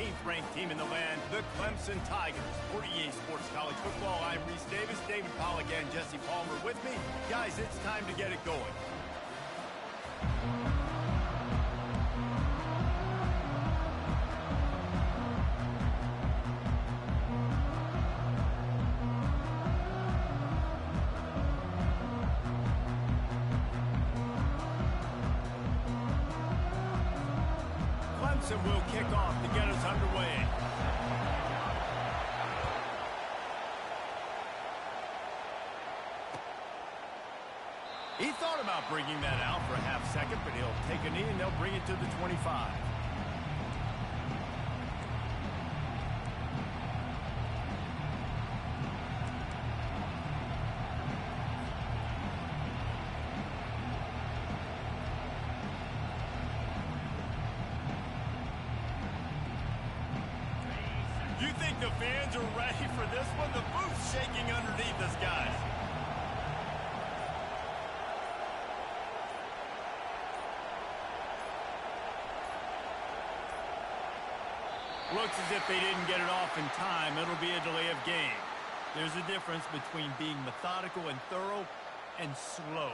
14th-ranked team in the land, the Clemson Tigers. For EA Sports College Football, I'm Reese Davis, David Pollack, and Jesse Palmer with me. Guys, it's time to get it going. Clemson will kick off to get us underway. He thought about bringing that out for a half second, but he'll take a knee and they'll bring it to the 25. You think the fans are ready for this one? The booth's shaking underneath us, guys. Looks as if they didn't get it off in time. It'll be a delay of game. There's a difference between being methodical and thorough and slow.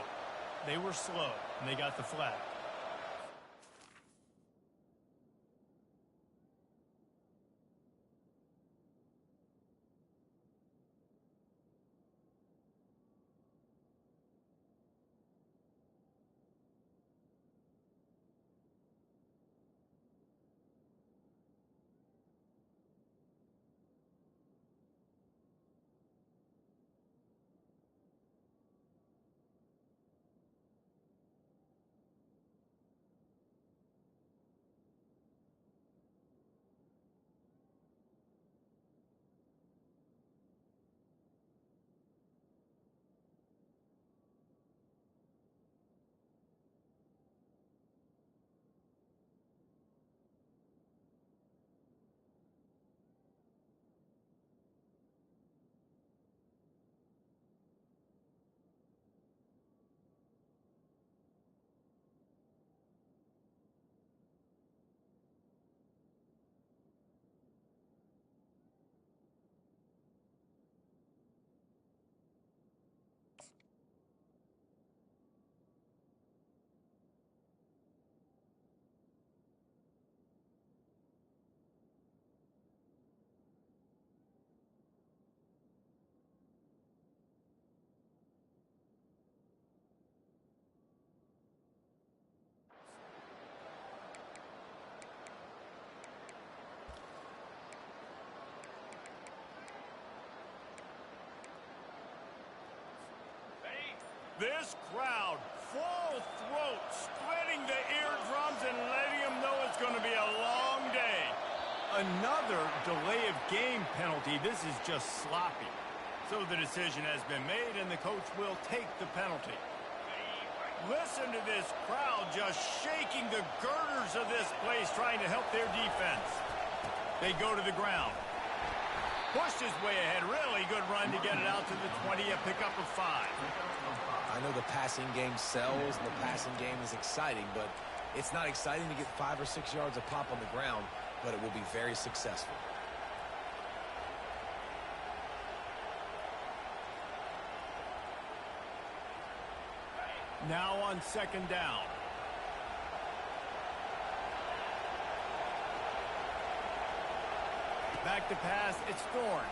They were slow, and they got the flag. This crowd, full throat, splitting the eardrums and letting them know it's going to be a long day. Another delay of game penalty. This is just sloppy. So the decision has been made, and the coach will take the penalty. Listen to this crowd just shaking the girders of this place, trying to help their defense. They go to the ground. Pushed his way ahead. Really good run to get it out to the 20, a pickup of 5. I know the passing game sells and the passing game is exciting, but it's not exciting to get 5 or 6 yards of pop on the ground, but it will be very successful. Now on second down. Back to pass, it's Thorne.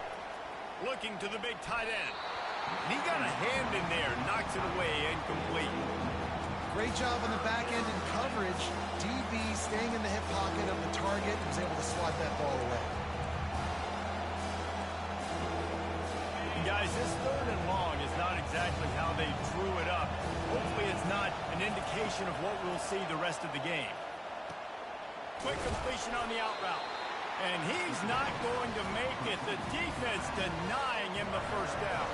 Looking to the big tight end. And he got a hand in there, knocks it away, incomplete. Great job on the back end in coverage. DB staying in the hip pocket of the target and was able to swat that ball away. And guys, this 3rd and long is not exactly how they drew it up. Hopefully it's not an indication of what we'll see the rest of the game. Quick completion on the out route. And he's not going to make it. The defense denying him the first down.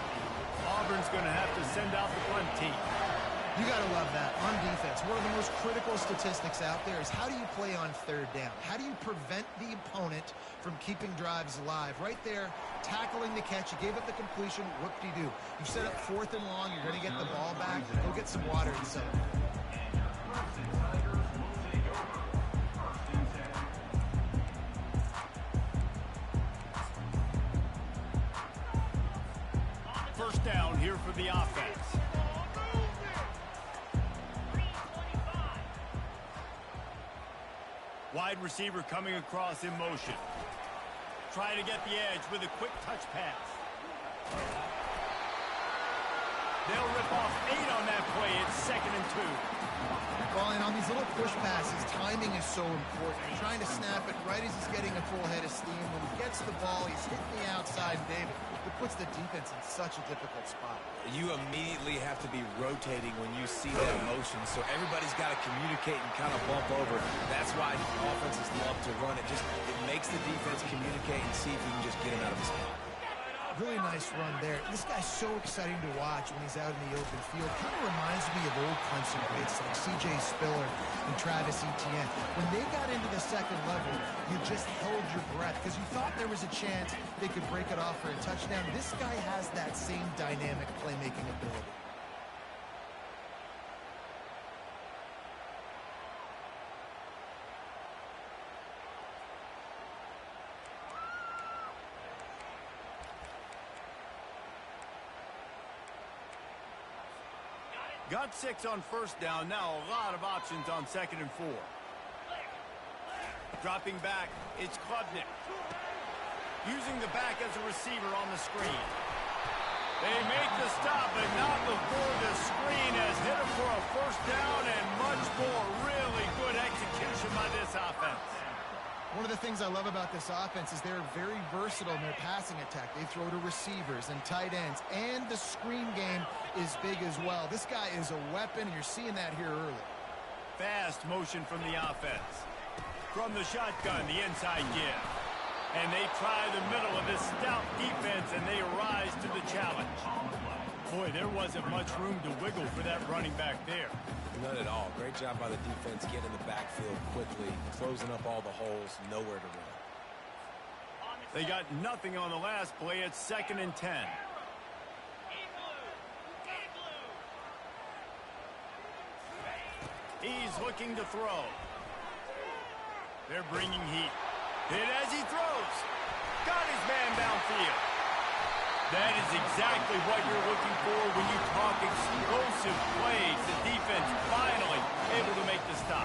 Auburn's going to have to send out the punt team. You got to love that on defense. One of the most critical statistics out there is how do you play on 3rd down? How do you prevent the opponent from keeping drives alive? Right there, tackling the catch. You gave up the completion. What do? You set up 4th and long. You're going to get the ball back. Go get some water and set up. first down here for the offense. Wide receiver coming across in motion. Trying to get the edge with a quick touch pass. They'll rip off 8 on that play. It's 2nd and 2. Well, and on these little push passes, timing is so important. You're trying to snap it right as he's getting a full head of steam. When he gets the ball, he's hitting the outside, David. It puts the defense in such a difficult spot. You immediately have to be rotating when you see that motion, so everybody's got to communicate and kind of bump over. That's why offenses love to run it. It makes the defense communicate and see if you can just get him out of his spot. Really nice run there. This guy's so exciting to watch when he's out in the open field. Kind of reminds me of old Clemson greats like C.J. Spiller and Travis Etienne. When they got into the second level, you just held your breath because you thought there was a chance they could break it off for a touchdown. This guy has that same dynamic playmaking ability. Got 6 on first down. Now a lot of options on 2nd and 4. Dropping back, it's Klubnik. Using the back as a receiver on the screen. They make the stop, but not before the screen has hit him for a first down and much more. Really good execution by this offense. One of the things I love about this offense is they're very versatile in their passing attack. They throw to receivers and tight ends, and the screen game is big as well. This guy is a weapon, and you're seeing that here early. Fast motion from the offense. From the shotgun, the inside give. And they try the middle of this stout defense, and they rise to the challenge. Boy, there wasn't much room to wiggle for that running back there. None at all. Great job by the defense getting in the backfield quickly, closing up all the holes, nowhere to run. They got nothing on the last play. It's 2nd and 10. He's looking to throw. They're bringing heat. Hit as he throws. Got his man downfield. That is exactly what you're looking for when you talk explosive plays. The defense finally able to make the stop.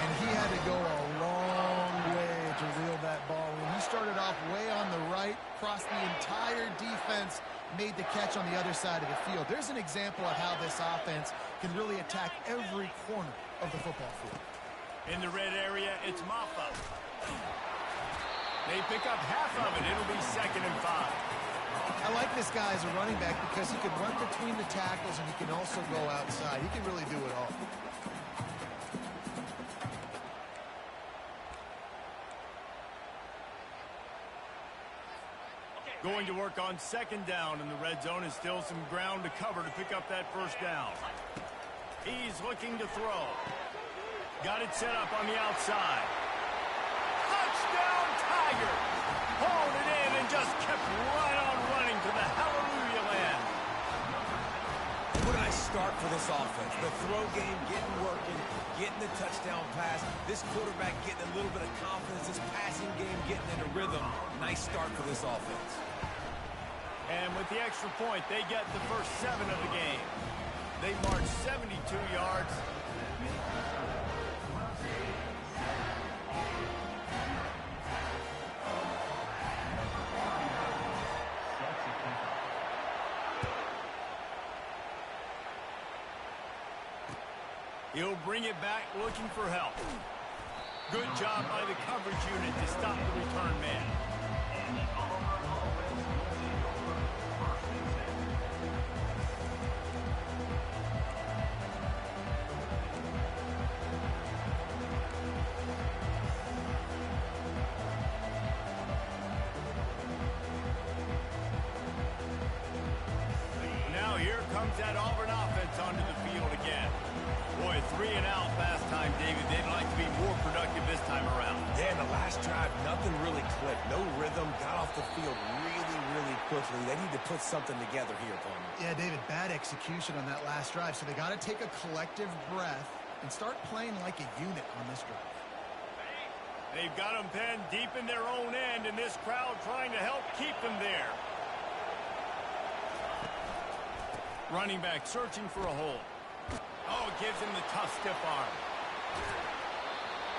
And he had to go a long way to reel that ball. When he started off way on the right, crossed the entire defense, made the catch on the other side of the field. There's an example of how this offense can really attack every corner of the football field. In the red area, it's Maffa. They pick up half of it. It'll be 2nd and 5. I like this guy as a running back because he can run between the tackles and he can also go outside. He can really do it all. Going to work on 2nd down in the red zone, and still some ground to cover to pick up that first down. He's looking to throw. Got it set up on the outside. Touchdown Tigers! Hauled it in and just kept right on running to the hallelujah land. What a nice start for this offense. The throw game getting working, getting the touchdown pass. This quarterback getting a little bit of confidence. This passing game getting into rhythm. Nice start for this offense. And with the extra point, they get the first 7 of the game. They march 72 yards. He'll bring it back looking for help. Good job by the coverage unit to stop the return man. Now here comes that Auburn offense onto the field again. Boy, 3 and out last time, David. They'd like to be more productive this time around. Yeah, in the last drive, nothing really clicked. No rhythm, got off the field really quickly. They need to put something together here, Palmer. Yeah, David, bad execution on that last drive, so they got to take a collective breath and start playing like a unit on this drive. They've got them penned deep in their own end, and this crowd trying to help keep them there. Running back searching for a hole. Oh, it gives him the tough stiff arm.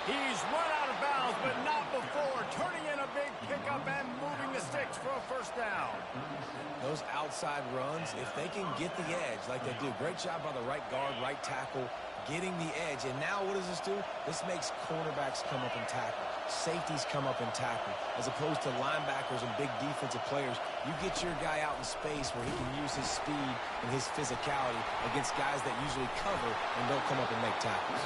He's run out of bounds, but not before. Turning in a big pickup and moving the sticks for a first down. Those outside runs, if they can get the edge like they do, great job by the right guard, right tackle, getting the edge. And now what does this do? This makes cornerbacks come up and tackle. Safeties come up and tackle. As opposed to linebackers and big defensive players, you get your guy out in space where he can use his speed and his physicality against guys that usually cover and don't come up and make tackles.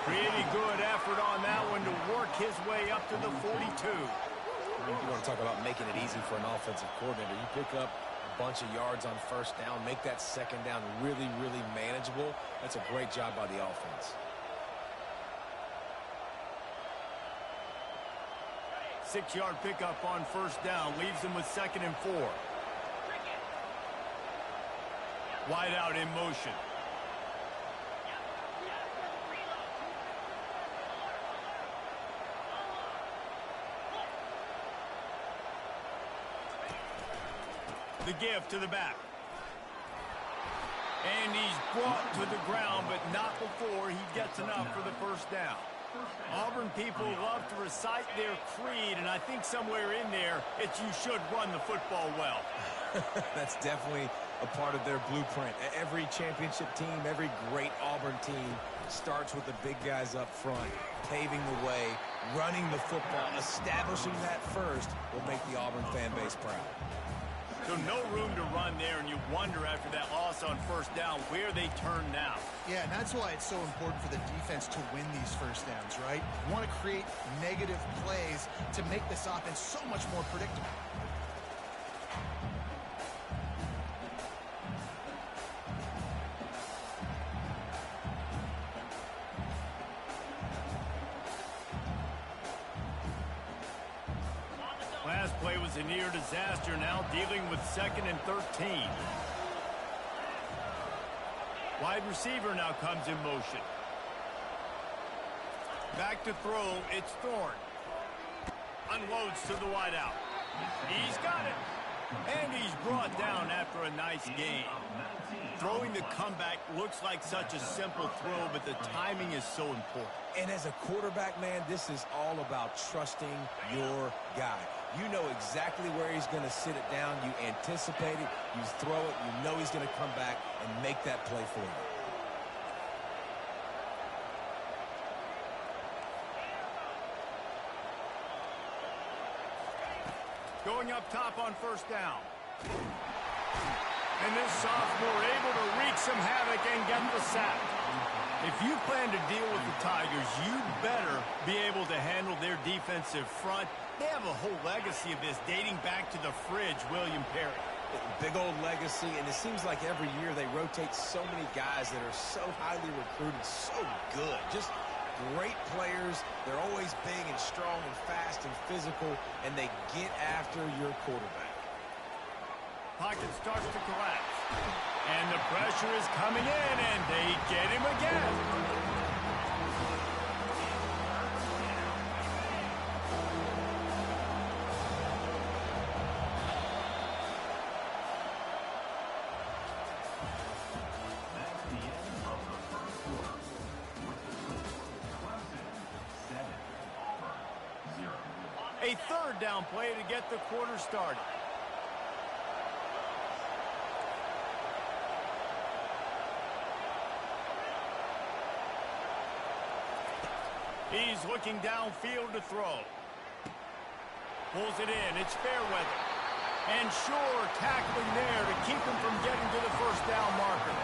Pretty good effort on that one to work his way up to the 42. You want to talk about making it easy for an offensive coordinator. You pick up a bunch of yards on first down, make that second down really, really manageable. That's a great job by the offense. 6-yard pickup on first down leaves him with 2nd and 4. Wide out in motion. The give to the back. And he's brought to the ground, but not before he gets enough for the first down. Auburn people love to recite their creed, and I think somewhere in there, it's you should run the football well. That's definitely a part of their blueprint. Every championship team, every great Auburn team starts with the big guys up front, paving the way, running the football. Establishing that first will make the Auburn fan base proud. So no room to run there, and you wonder after that loss on first down where they turn now. Yeah, and that's why it's so important for the defense to win these first downs, right? You want to create negative plays to make this offense so much more predictable. Last play was a near disaster, now dealing with 2nd and 13. Wide receiver now comes in motion. Back to throw, it's Thorne. Unloads to the wideout. He's got it. And he's brought down after a nice gain. Throwing the comeback looks like such a simple throw, but the timing is so important. And as a quarterback, man, this is all about trusting your guy. You know exactly where he's going to sit it down. You anticipate it. You throw it. You know he's going to come back and make that play for you. Going up top on first down. And this sophomore able to wreak some havoc and get the sack. If you plan to deal with the Tigers, you better be able to handle their defensive front. They have a whole legacy of this dating back to the fridge, William Perry. Big old legacy, and it seems like every year they rotate so many guys that are so highly recruited, so good. Just great players. They're always big and strong and fast and physical, and they get after your quarterback. Pocket starts to collapse. And the pressure is coming in, and they get him again. A 3rd down play to get the quarter started. He's looking downfield to throw. Pulls it in. It's Fairweather. And Shore tackling there to keep him from getting to the first down marker.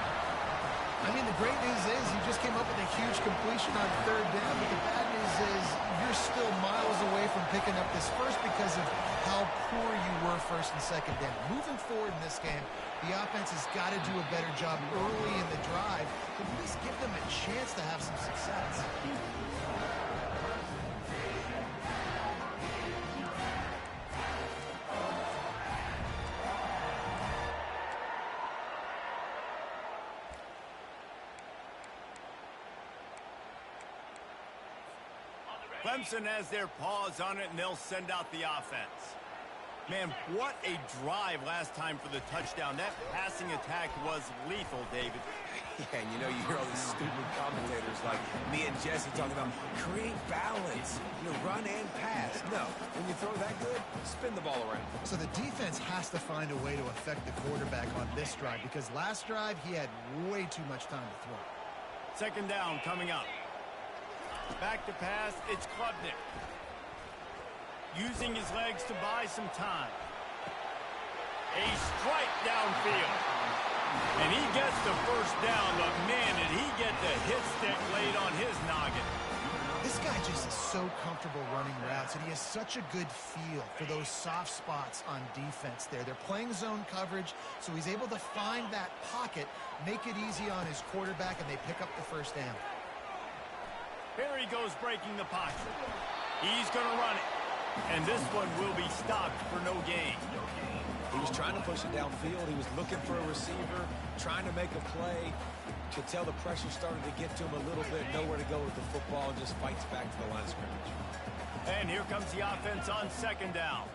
I mean, the great news is you just came up with a huge completion on 3rd down, but the bad news is you're still miles away from picking up this first because of how poor you were 1st and 2nd down. Moving forward in this game, the offense has got to do a better job early in the drive to at least give them a chance to have some success. Clemson has their paws on it, and they'll send out the offense. Man, what a drive last time for the touchdown. That passing attack was lethal, David. Yeah, and you know, you hear all these stupid commentators like me and Jesse talking about create balance, run and pass. No, when you throw that good, spin the ball around. So the defense has to find a way to affect the quarterback on this drive because last drive he had way too much time to throw. Second down coming up. Back to pass, it's Klubnik. Using his legs to buy some time. A strike downfield. And he gets the first down, but man, did he get the hit stick laid on his noggin. This guy just is so comfortable running routes, and he has such a good feel for those soft spots on defense there. They're playing zone coverage, so he's able to find that pocket, make it easy on his quarterback, and they pick up the first down. Here he goes breaking the pocket. He's going to run it. And this one will be stopped for no gain. He was trying to push it downfield. He was looking for a receiver, trying to make a play. Could tell the pressure started to get to him a little bit. Nowhere to go with the football, and just fights back to the line of scrimmage. And here comes the offense on second down.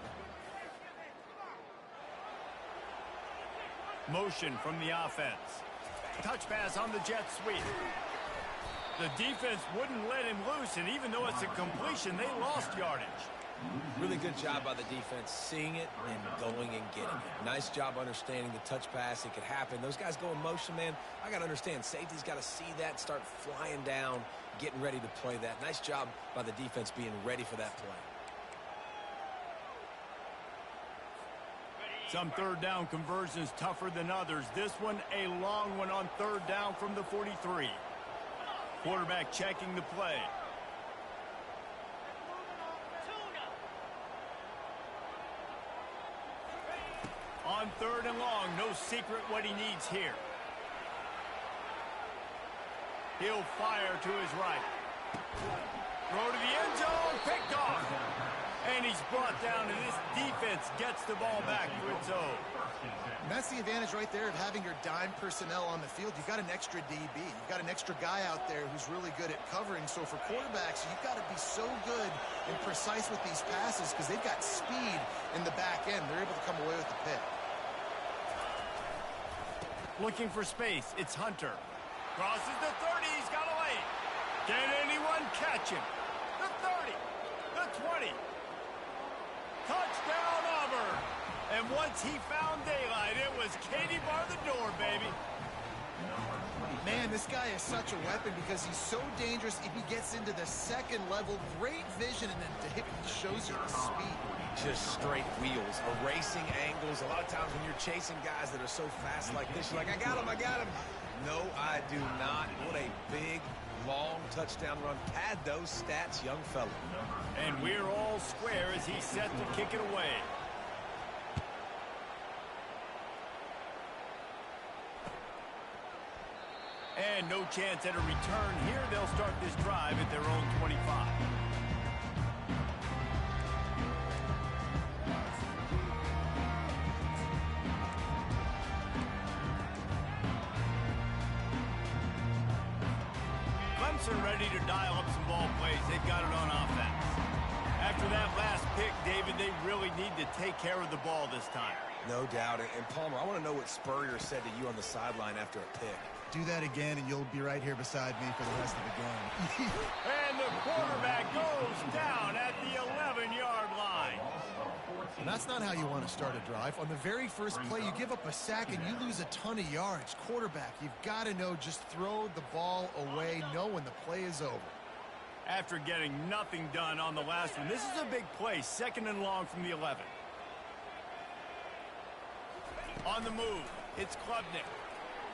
Motion from the offense. Touch pass on the jet sweep. The defense wouldn't let him loose, and even though it's a completion, they lost yardage. Really good job by the defense, seeing it and going and getting it. Nice job understanding the touch pass. It could happen. Those guys go in motion, man. I got to understand. Safety's got to see that, start flying down, getting ready to play that. Nice job by the defense being ready for that play. Some third down conversions tougher than others. This one, a long one on third down from the 43. Quarterback checking the play. On third and long, no secret what he needs here. He'll fire to his right. Throw to the end zone, picked off. And he's brought down, and this defense gets the ball back to its own. And that's the advantage right there of having your dime personnel on the field. You've got an extra DB. You've got an extra guy out there who's really good at covering. So for quarterbacks, you've got to be so good and precise with these passes because they've got speed in the back end. They're able to come away with the pick. Looking for space. It's Hunter. Crosses the 30. He's got a lane. Can anyone catch him? The 30. The 20. Touchdown, Auburn. And once he found daylight, it was Katie bar the door, baby. Man, this guy is such a weapon because he's so dangerous if he gets into the second level. Great vision, and then David shows you the speed. Just straight wheels, erasing angles. A lot of times when you're chasing guys that are so fast like this, you're like, I got him, I got him. No, I do not. What a big, long touchdown run. Pad those stats, young fella. And we're all square as he's set to kick it away. And no chance at a return here. They'll start this drive at their own 25. Clemson ready to dial up some ball plays. They've got it on offense. After that last pick, David, they really need to take care of the ball this time. No doubt. And Palmer, I want to know what Spurrier said to you on the sideline after a pick. Do that again, and you'll be right here beside me for the rest of the game. And the quarterback goes down at the 11-yard line. And that's not how you want to start a drive. On the very first play, you give up a sack and you lose a ton of yards. Quarterback, you've got to know, just throw the ball away, know when the play is over. After getting nothing done on the last one, this is a big play, second and long from the 11. On the move, it's Klubnik.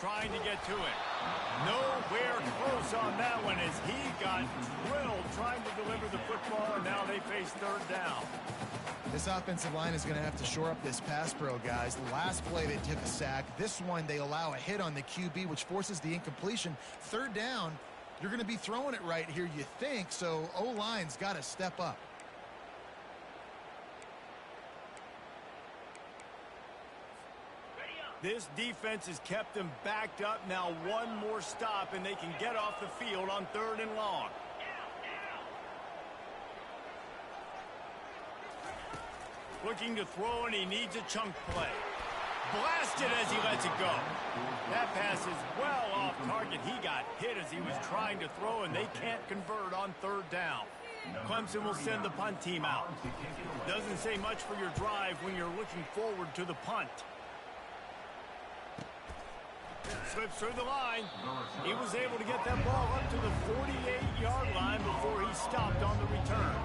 Trying to get to it. Nowhere close on that one as he got drilled trying to deliver the football, and now they face third down. This offensive line is going to have to shore up this pass pro, guys. The last play they took a sack. This one they allow a hit on the QB, which forces the incompletion. Third down, you're going to be throwing it right here, you think, so O-line's got to step up. This defense has kept them backed up. Now one more stop, and they can get off the field on third and long. Looking to throw, and he needs a chunk play. Blasted as he lets it go. That pass is well off target. He got hit as he was trying to throw, and they can't convert on third down. Clemson will send the punt team out. Doesn't say much for your drive when you're looking forward to the punt. Slips through the line. He was able to get that ball up to the 48-yard line before he stopped on the return.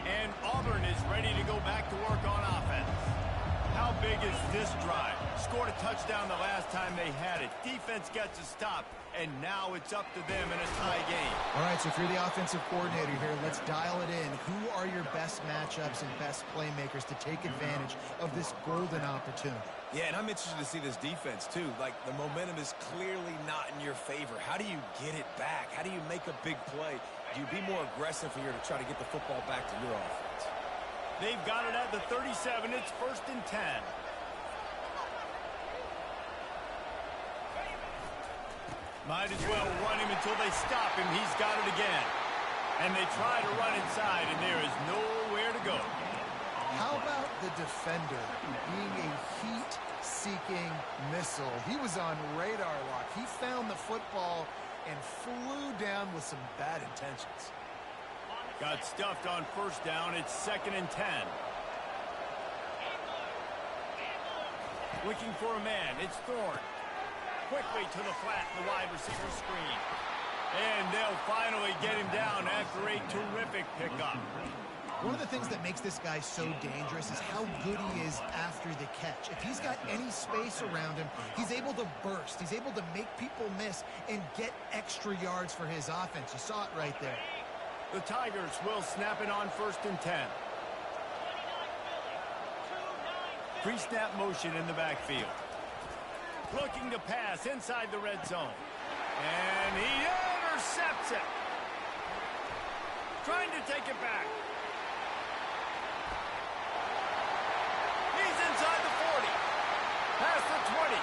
And Auburn is ready to go back to work on offense. How big is this drive? Scored a touchdown the last time they had it. Defense gets a stop, and now it's up to them in a tie game. All right, so if you're the offensive coordinator here, let's dial it in. Who are your best matchups and best playmakers to take advantage of this golden opportunity? Yeah, and I'm interested to see this defense, too. Like, the momentum is clearly not in your favor. How do you get it back? How do you make a big play? Do you be more aggressive here to try to get the football back to your offense? They've got it at the 37. It's 1st and 10. Might as well run him until they stop him. He's got it again. And they try to run inside, and there is nowhere to go. How about the defender being a heat-seeking missile? He was on radar lock. He found the football and flew down with some bad intentions. Got stuffed on 1st down. It's 2nd and 10. Looking for a man. It's Thorne. Quickly to the flat, the wide receiver screen. And they'll finally get him down after a terrific pickup. One of the things that makes this guy so dangerous is how good he is after the catch. If he's got any space around him, he's able to burst. He's able to make people miss and get extra yards for his offense. You saw it right there. The Tigers will snap it on 1st and 10. Pre-snap motion in the backfield. Looking to pass inside the red zone. And he intercepts it. Trying to take it back. He's inside the 40. Past the 20.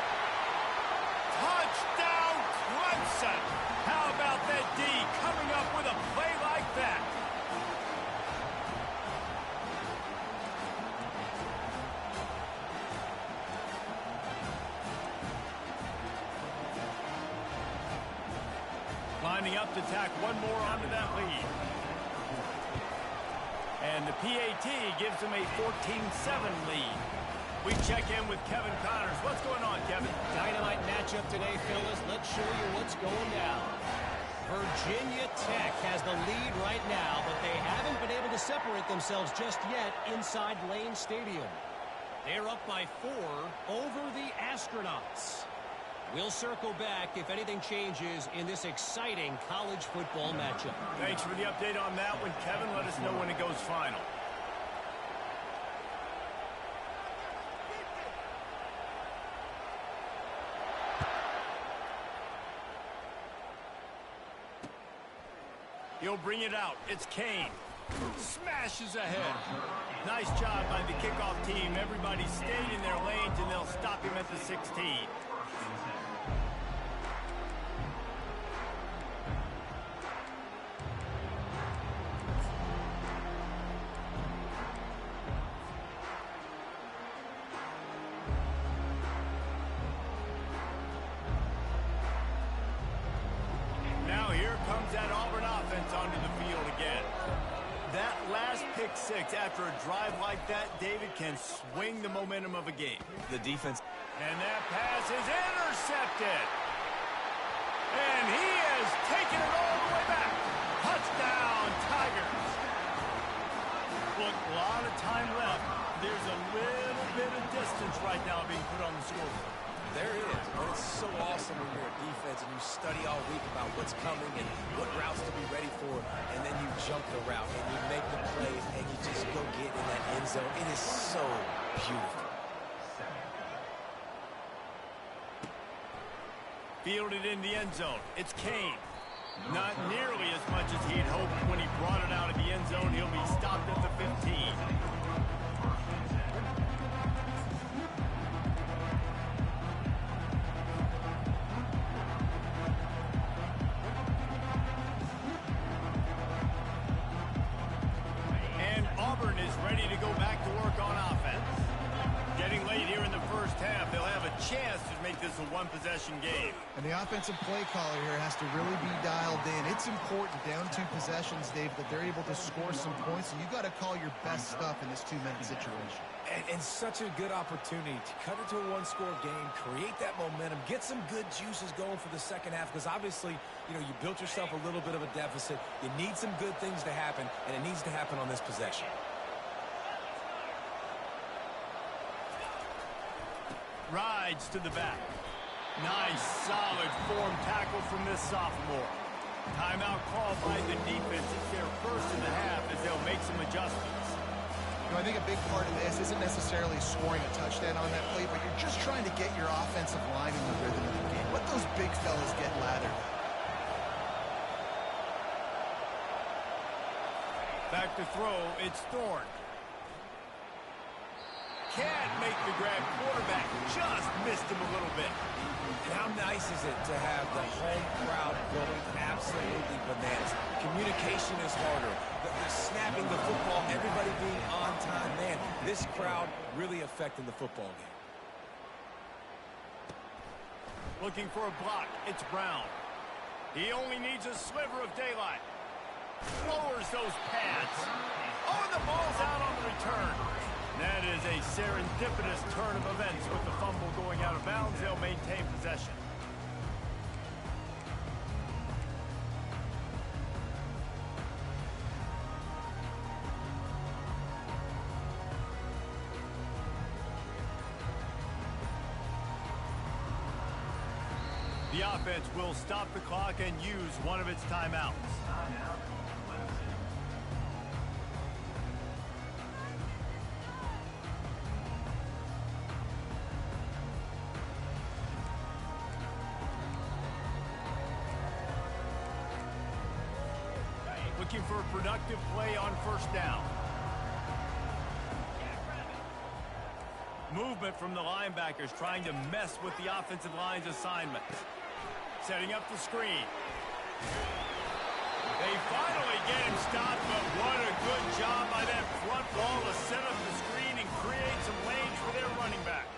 Touchdown, Clemson. How about that D coming up with a play like that? Lining up to tack one more onto that lead. And the PAT gives them a 14-7 lead. We check in with Kevin Connors. What's going on, Kevin? Dynamite matchup today, fellas. Let's show you what's going down. Virginia Tech has the lead right now, but they haven't been able to separate themselves just yet inside Lane Stadium. They're up by 4 over the Astronauts. We'll circle back if anything changes in this exciting college football matchup. Thanks for the update on that one, Kevin. Let us know when it goes final. He'll bring it out. It's Kane. Smashes ahead. Nice job by the kickoff team. Everybody stayed in their lanes, and they'll stop him at the 16. Now here comes that Auburn offense onto the field again. That last pick six after a drive like that, David, can swing the momentum of a game. The defense. And that pass is intercepted. And he has taken it all the way back. Touchdown, Tigers. Look, a lot of time left. There's a little bit of distance right now being put on the scoreboard. There is, but it's so awesome when you're a defense and you study all week about what's coming and what routes to be ready for, and then you jump the route and you make the plays and you just go get in that end zone. It is so beautiful. Fielded in the end zone. It's Kane. Not nearly as much as he'd hoped when he brought it out of the end zone. He'll be stopped at the 15. this a one-possession game. And the offensive play caller here has to really be dialed in. It's important down 2 possessions, Dave, that they're able to score some points. So you got to call your best stuff in this 2-minute situation. And such a good opportunity to cut it to a one-score game, create that momentum, get some good juices going for the second half, because obviously, you built yourself a little bit of a deficit. You need some good things to happen, and it needs to happen on this possession. Rides to the back. Nice, solid form tackle from this sophomore. Timeout called by the defense. It's their first in the half as they'll make some adjustments. I think a big part of this isn't necessarily scoring a touchdown on that play, but you're just trying to get your offensive line in the rhythm of the game. Let those big fellas get lathered. Back to throw, it's Thorne. Can't make the grab. Quarterback just missed him a little bit. And how nice is it to have the home crowd going absolutely bananas? Communication is harder. The snapping the football, everybody being on time. Man, this crowd really affecting the football game. Looking for a block. It's Brown. He only needs a sliver of daylight. Lowers those pads. Oh, and the ball's out on the return. That is a serendipitous turn of events with the fumble going out of bounds. They'll maintain possession. The offense will stop the clock and use one of its timeouts. Looking for a productive play on first down. Movement from the linebackers trying to mess with the offensive line's assignment. Setting up the screen. They finally get him stopped, but what a good job by that front wall to set up the screen and create some lanes for their running back.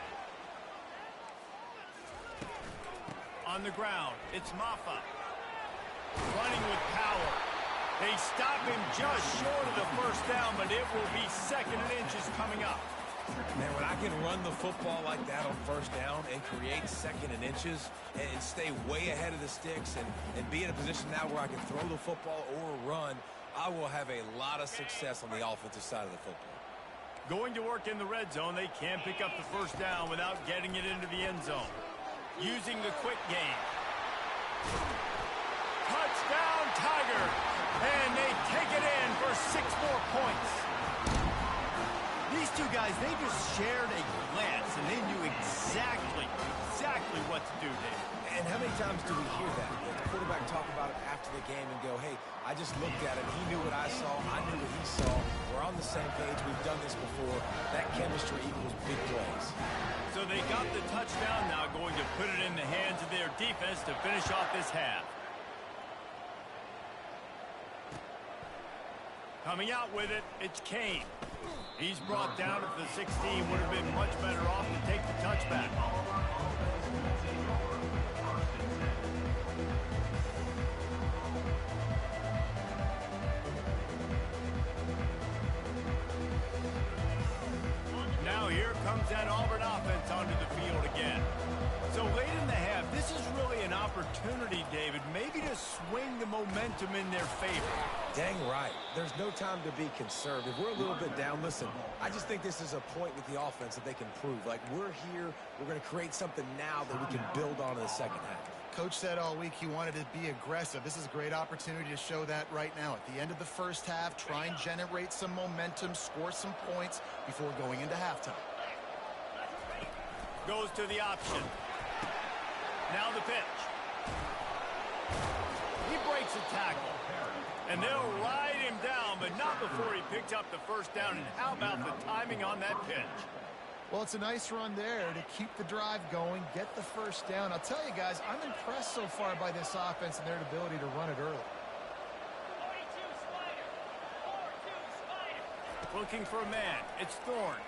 On the ground, it's Maffa. Running with power. They stop him just short of the first down, but it will be 2nd and inches coming up. Man, when I can run the football like that on first down and create 2nd and inches and stay way ahead of the sticks and be in a position now where I can throw the football or run, I will have a lot of success on the offensive side of the football. Going to work in the red zone, they can't pick up the first down without getting it into the end zone. Using the quick game. Touchdown, Tiger! And they take it in for 6 more points. These two guys, they just shared a glance, and they knew exactly what to do, Dave. And how many times do we hear that? The quarterback talk about it after the game and go, hey, I just looked at him. He knew what I saw. I knew what he saw. We're on the same page. We've done this before. That chemistry equals big plays. So they got the touchdown, now going to put it in the hands of their defense to finish off this half. Coming out with it, it's Kane. He's brought down at the 16. Would have been much better off to take the touchback. Now here comes that Auburn offense onto the field again. So late in the half, this is really an opportunity, David, maybe to swing the momentum in their favor. Dang right. There's no time to be conservative. We're a little bit down. Listen, I just think this is a point with the offense that they can prove. Like, we're here. We're going to create something now that we can build on in the second half. Coach said all week he wanted to be aggressive. This is a great opportunity to show that right now. At the end of the first half, try and generate some momentum, score some points before going into halftime. Goes to the option. Now the pitch. He breaks a tackle. And they'll ride him down, but not before he picks up the first down. And how about the timing on that pitch? Well, it's a nice run there to keep the drive going, get the first down. I'll tell you guys, I'm impressed so far by this offense and their ability to run it early. Looking for a man. It's Thorne.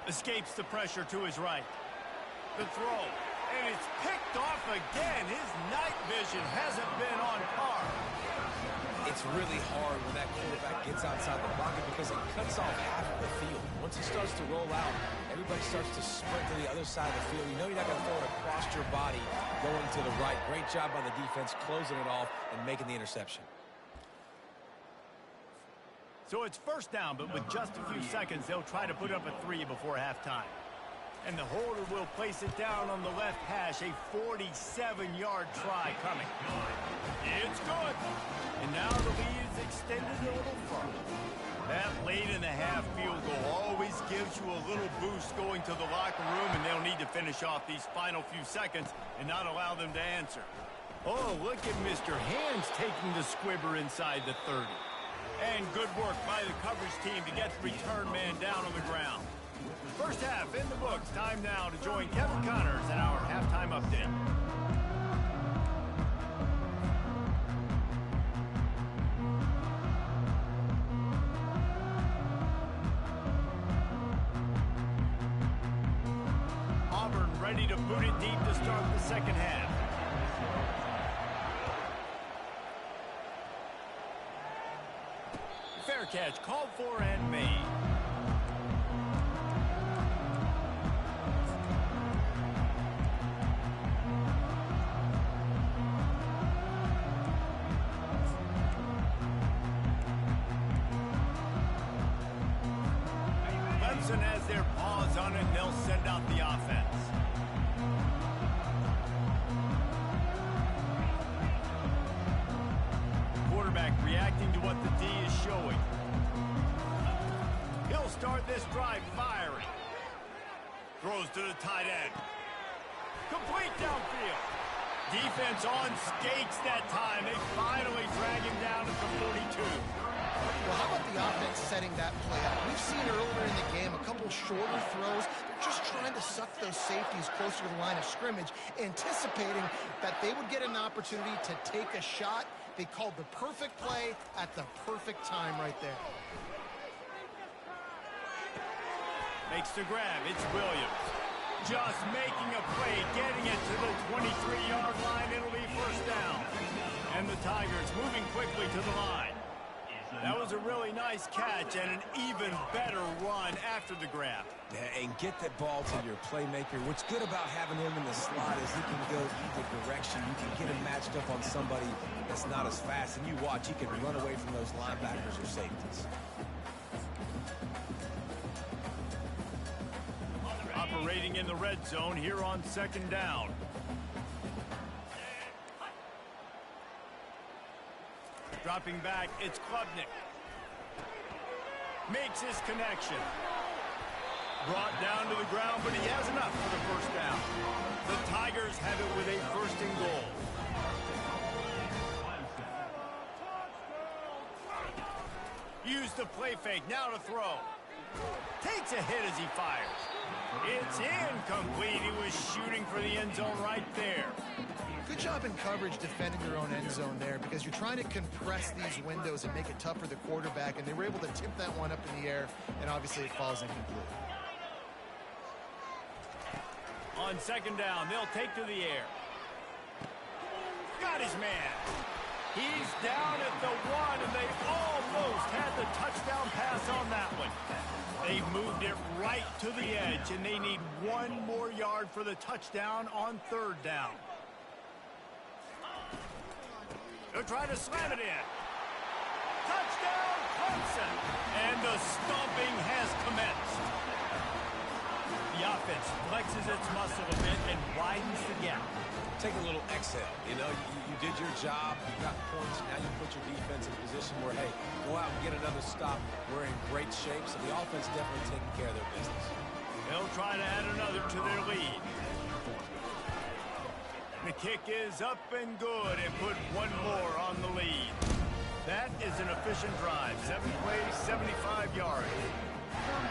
Escapes the pressure to his right. The throw. And it's picked off again. His night vision hasn't been on par. It's really hard when that quarterback gets outside the pocket because it cuts off half of the field. Once he starts to roll out, everybody starts to sprint to the other side of the field. You know you're not going to throw it across your body going to the right. Great job by the defense closing it off and making the interception. So it's first down, but with just a few seconds, they'll try to put up a 3 before halftime. And the holder will place it down on the left hash, a 47-yard try coming. It's good. And now the lead is extended a little further. That late-in-the-half field goal always gives you a little boost going to the locker room, and they'll need to finish off these final few seconds and not allow them to answer. Oh, look at Mr. Hands taking the squibber inside the 30. And good work by the coverage team to get the return man down on the ground. First half in the books. Time now to join Kevin Connors in our halftime update. Auburn ready to boot it deep to start the second half. Fair catch called for and made. Clemson has their paws on it, and they'll send out the offense. Quarterback reacting to what the D is showing. He'll start this drive firing. Throws to the tight end. Complete downfield. Defense on skates that time. They finally drag him down at the 42. Well, how about the offense setting that play up? We've seen earlier in the game a couple shorter throws. They're just trying to suck those safeties closer to the line of scrimmage, anticipating that they would get an opportunity to take a shot. They called the perfect play at the perfect time right there. Makes the grab. It's Williams. Just making a play, getting it to the 23-yard line. It'll be first down. And the Tigers moving quickly to the line. That was a really nice catch and an even better run after the grab. Yeah, and get that ball to your playmaker. What's good about having him in the slot is he can go either direction. You can get him matched up on somebody that's not as fast, and you watch, he can run away from those linebackers or safeties. Operating in the red zone here on second down. Dropping back, it's Klubnik. Makes his connection. Brought down to the ground, but he has enough for the first down. The Tigers have it with a first and goal. Use the play fake, now to throw. Takes a hit as he fires. It's incomplete. He was shooting for the end zone right there. Good job in coverage defending your own end zone there, because you're trying to compress these windows and make it tough for the quarterback, and they were able to tip that one up in the air, and obviously it falls incomplete. On second down, they'll take to the air. Got his man. He's down at the 1, and they almost had the touchdown pass on that one. They moved it right to the edge, and they need 1 more yard for the touchdown on third down. They'll try to slam it in. Touchdown, Clemson! And the stomping has commenced. The offense flexes its muscle a bit and widens the gap. Take a little exhale. You know, you did your job. You got points. Now you put your defense in a position where, hey, go out and get another stop. We're in great shape, so the offense definitely taking care of their business. They'll try to add another to their lead. The kick is up and good and put 1 more on the lead. That is an efficient drive. 7 plays, 75 yards.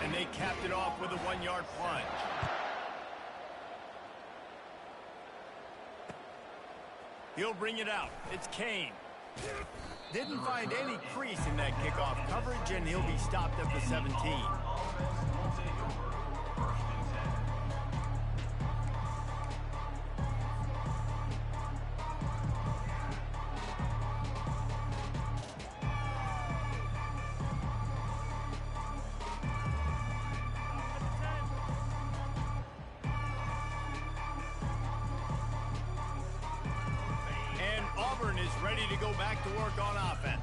And they capped it off with a 1-yard plunge. He'll bring it out. It's Kane. Didn't find any crease in that kickoff coverage, and he'll be stopped at the 17. Auburn is ready to go back to work on offense.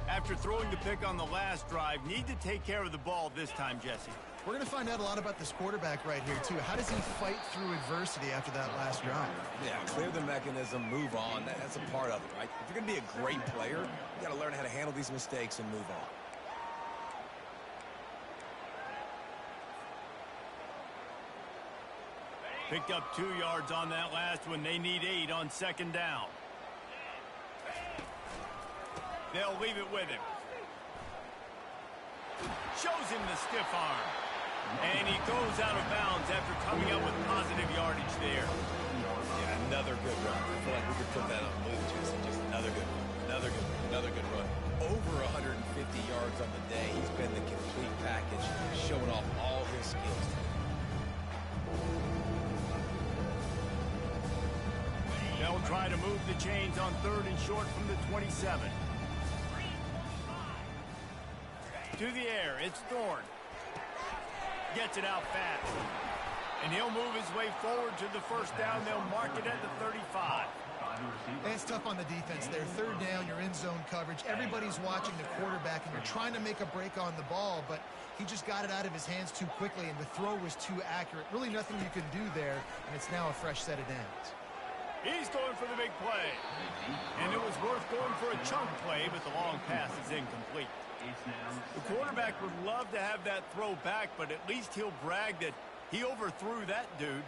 After throwing the pick on the last drive, need to take care of the ball this time, Jesse. We're going to find out a lot about this quarterback right here, too. How does he fight through adversity after that last drive? Yeah, clear the mechanism, move on. That's a part of it, right? If you're going to be a great player, you got to learn how to handle these mistakes and move on. Picked up 2 yards on that last one. They need 8 on second down. They'll leave it with him. Shows him the stiff arm. And he goes out of bounds after coming up with positive yardage there. Yeah, another good run. I feel like we could put that on the move, Jason. Just another good run. Another good run. Over 150 yards on the day. He's been the complete package, showing off all his skills. They'll try to move the chains on 3rd and short from the 27. To the air, it's Thorne. Gets it out fast. And he'll move his way forward to the first down. They'll mark it at the 35. And it's tough on the defense there. 3rd down, you're in zone coverage. Everybody's watching the quarterback, and you're trying to make a break on the ball, but he just got it out of his hands too quickly, and the throw was too accurate. Really nothing you can do there, and it's now a fresh set of downs. He's going for the big play. And it was worth going for a chunk play, but the long pass is incomplete. The quarterback would love to have that throw back, but at least he'll brag that he overthrew that dude.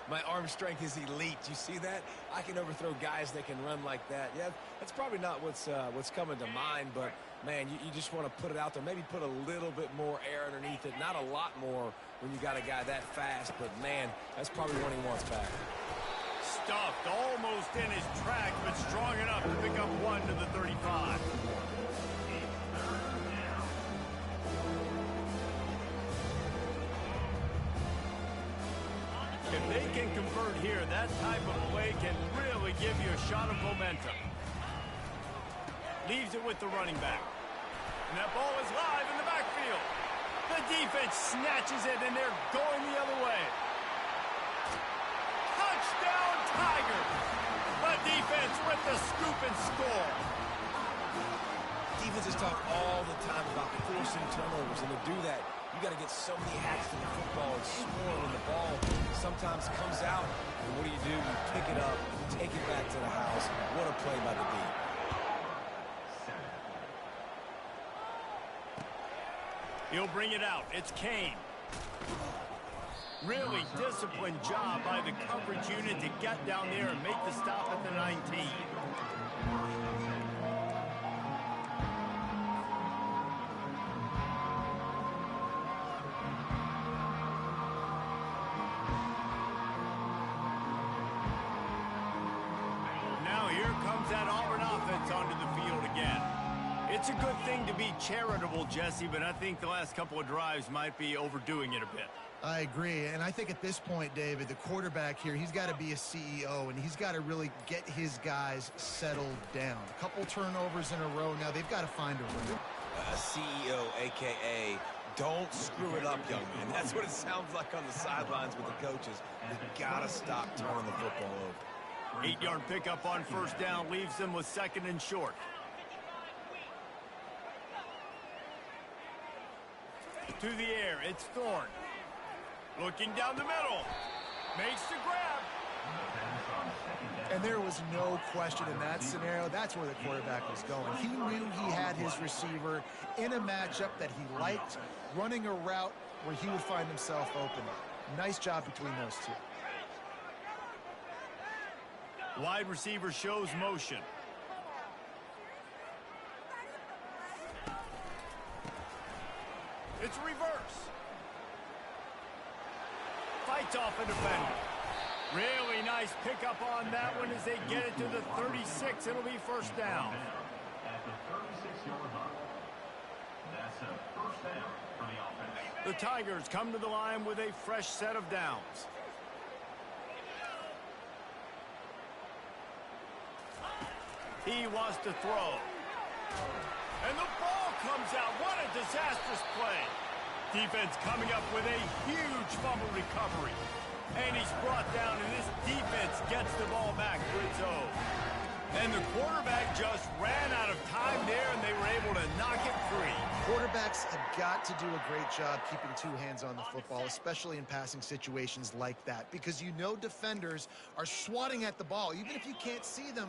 my arm strength is elite. You see that? I can overthrow guys that can run like that. Yeah, that's probably not what's coming to mind, but, man, you just want to put it out there. Maybe put a little bit more air underneath it. Not a lot more when you got a guy that fast, but, man, that's probably one he wants back. Stuffed almost in his track, but strong enough to pick up 1 to the 35. If they can convert here, that type of play can really give you a shot of momentum. Leaves it with the running back. And that ball is live in the backfield. The defense snatches it, and they're going the other way. Touchdown, Tigers! The defense with the scoop and score. Defenses talk all the time about forcing turnovers, and to do that, you got to get so many hacks to the football and score when the ball sometimes comes out. And what do? You pick it up, take it back to the house. What a play by the D. He'll bring it out. It's Kane. Really disciplined job by the coverage unit to get down there and make the stop at the 19. Now here comes that Auburn offense onto the field again. It's a good thing to be charitable, Jesse, but I think the last couple of drives might be overdoing it a bit. I agree, and I think at this point, David, the quarterback here, he's got to be a CEO, and he's got to really get his guys settled down. A couple turnovers in a row. Now they've got to find a rhythm. A CEO, a.k.a. don't screw it up, young man. That's what it sounds like on the sidelines with the coaches. You've got to stop turning the football over. 8-yard pickup on first down leaves them with 2nd and short. To the air, it's Thorne. Looking down the middle. Makes the grab. And there was no question in that scenario. That's where the quarterback was going. He knew he had his receiver in a matchup that he liked, running a route where he would find himself open. Nice job between those two. Wide receiver shows motion. It's reverse. Fights off a defender. Really nice pickup on that one as they get it to the 36. It'll be first down. At the 36-yard line. That's a first down for the offense. The Tigers come to the line with a fresh set of downs. He wants to throw. And the ball comes out. What a disastrous play. Defense coming up with a huge fumble recovery. And he's brought down, and this defense gets the ball back for its own. And the quarterback just ran out of time there, and they were able to knock it free. Quarterbacks have got to do a great job keeping two hands on the football, especially in passing situations like that, because you know defenders are swatting at the ball. Even if you can't see them,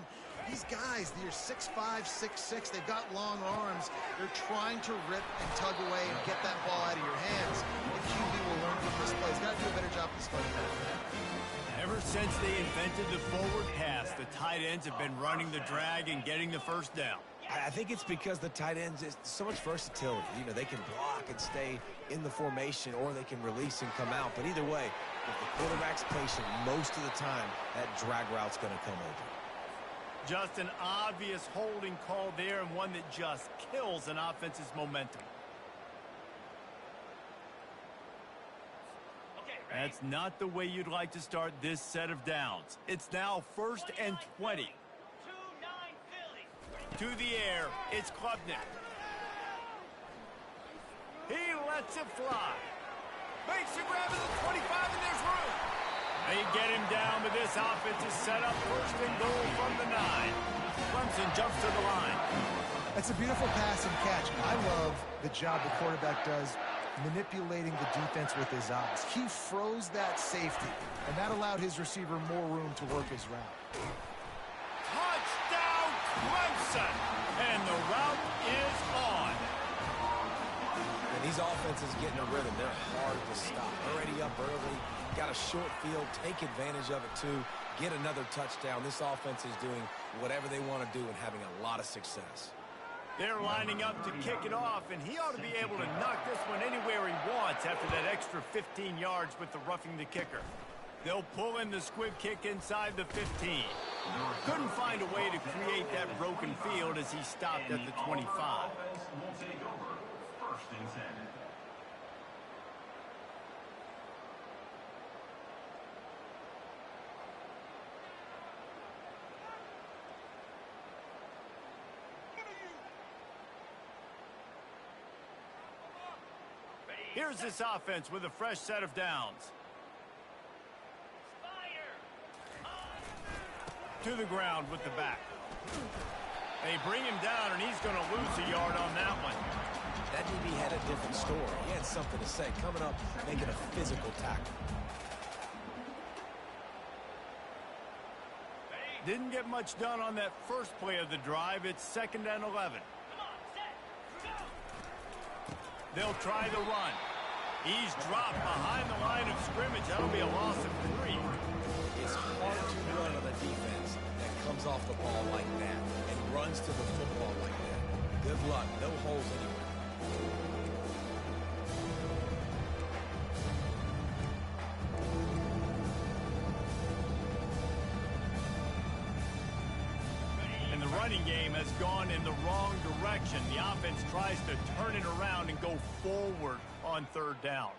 these guys, they're 6'5", 6'6", they've got long arms. They're trying to rip and tug away and get that ball out of your hands. The QB will learn from this play. He's got to do a better job this fight. Ever since they invented the forward pass, the tight ends have been running the drag and getting the first down. I think it's because the tight ends is so much versatility. You know, they can block and stay in the formation, or they can release and come out. But either way, if the quarterback's patient most of the time, that drag route's going to come open. Just an obvious holding call there, and one that just kills an offense's momentum. That's not the way you'd like to start this set of downs. It's now 1st and 20. To the air, it's Klubnik. He lets it fly. Makes the grab at the 25, and there's room. They get him down, but this offense is set up 1st and goal from the 9. Clemson jumps to the line. That's a beautiful pass and catch. I love the job the quarterback does manipulating the defense with his eyes. He froze that safety, and that allowed his receiver more room to work his route. Touchdown, Clemson! And the route is on. And these offenses get in a rhythm. They're hard to stop. Already up early, got a short field, take advantage of it too, get another touchdown. This offense is doing whatever they want to do and having a lot of success. They're lining up to kick it off, and he ought to be able to knock this one anywhere he wants after that extra 15 yards with the roughing the kicker. They'll pull in the squib kick inside the 15. Couldn't find a way to create that broken field as he stopped at the 25. Will take over 1st and 10. Here's this offense with a fresh set of downs. To the ground with the back. They bring him down, and he's going to lose a yard on that one. That DB had a different story. He had something to say, coming up, making a physical tackle. Didn't get much done on that first play of the drive. It's 2nd and 11. They'll try the run. He's dropped behind the line of scrimmage. That'll be a loss of 3. It's hard to run on a defense that comes off the ball like that and runs to the football like that. Good luck. No holes anywhere. Running game has gone in the wrong direction. The offense tries to turn it around and go forward on 3rd down.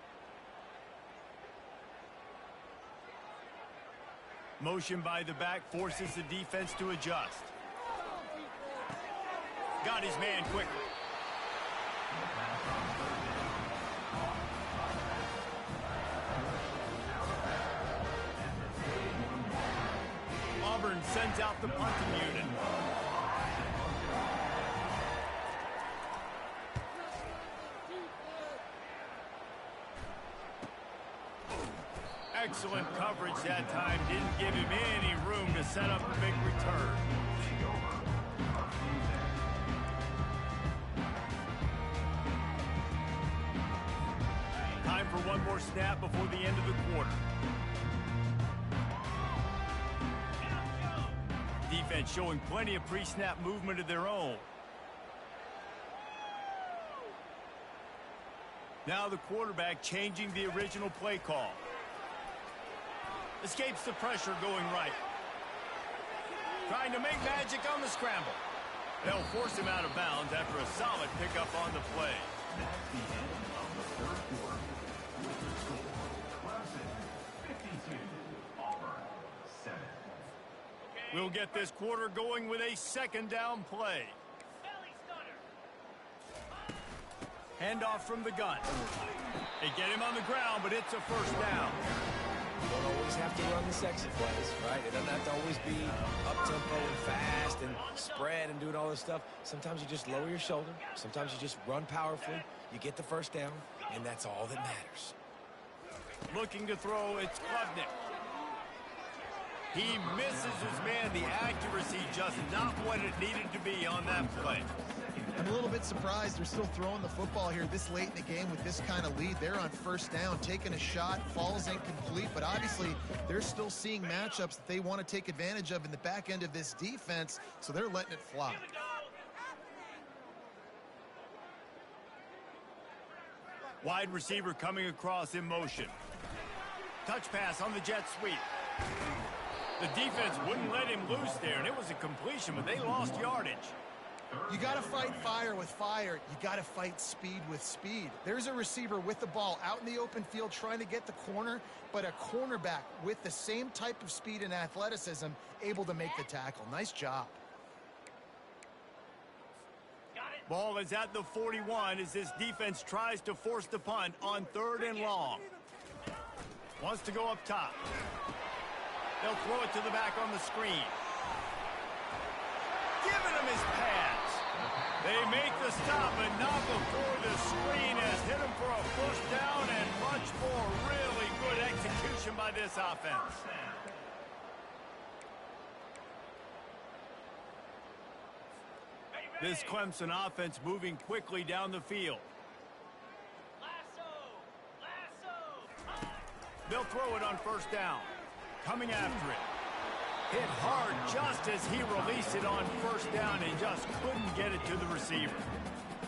Motion by the back forces the defense to adjust. Got his man quickly. Auburn sends out the punting unit. Excellent coverage that time. Didn't give him any room to set up a big return. Time for one more snap before the end of the quarter. Defense showing plenty of pre-snap movement of their own. Now the quarterback changing the original play call. Escapes the pressure going right. Trying to make magic on the scramble. They'll force him out of bounds after a solid pickup on the play. That's the end of the 3rd quarter. Clemson 52, Auburn 7. We'll get this quarter going with a 2nd down play. Handoff from the gun. They get him on the ground, but it's a 1st down. Don't know always have to run the sexy plays, right? It doesn't have to always be up-tempo and fast and spread and doing all this stuff. Sometimes you just lower your shoulder. Sometimes you just run powerfully. You get the first down, and that's all that matters. Looking to throw, it's Klubnik. He misses his man. The accuracy just not what it needed to be on that play. I'm a little bit surprised they're still throwing the football here this late in the game with this kind of lead. They're on first down, taking a shot, falls incomplete, but obviously they're still seeing matchups that they want to take advantage of in the back end of this defense, so they're letting it fly. Wide receiver coming across in motion. Touch pass on the jet sweep. The defense wouldn't let him loose there, and it was a completion, but they lost yardage. You got to fight fire with fire. You got to fight speed with speed. There's a receiver with the ball out in the open field trying to get the corner, but a cornerback with the same type of speed and athleticism able to make the tackle. Nice job. Ball is at the 41 as this defense tries to force the punt on 3rd and long. Wants to go up top. They'll throw it to the back on the screen. Giving him his pass. They make the stop, but not before the screen has hit him for a first down and much more. Really good execution by this offense. This Clemson offense moving quickly down the field. They'll throw it on first down. Coming after it. Hit hard just as he released it on first down and just couldn't get it to the receiver.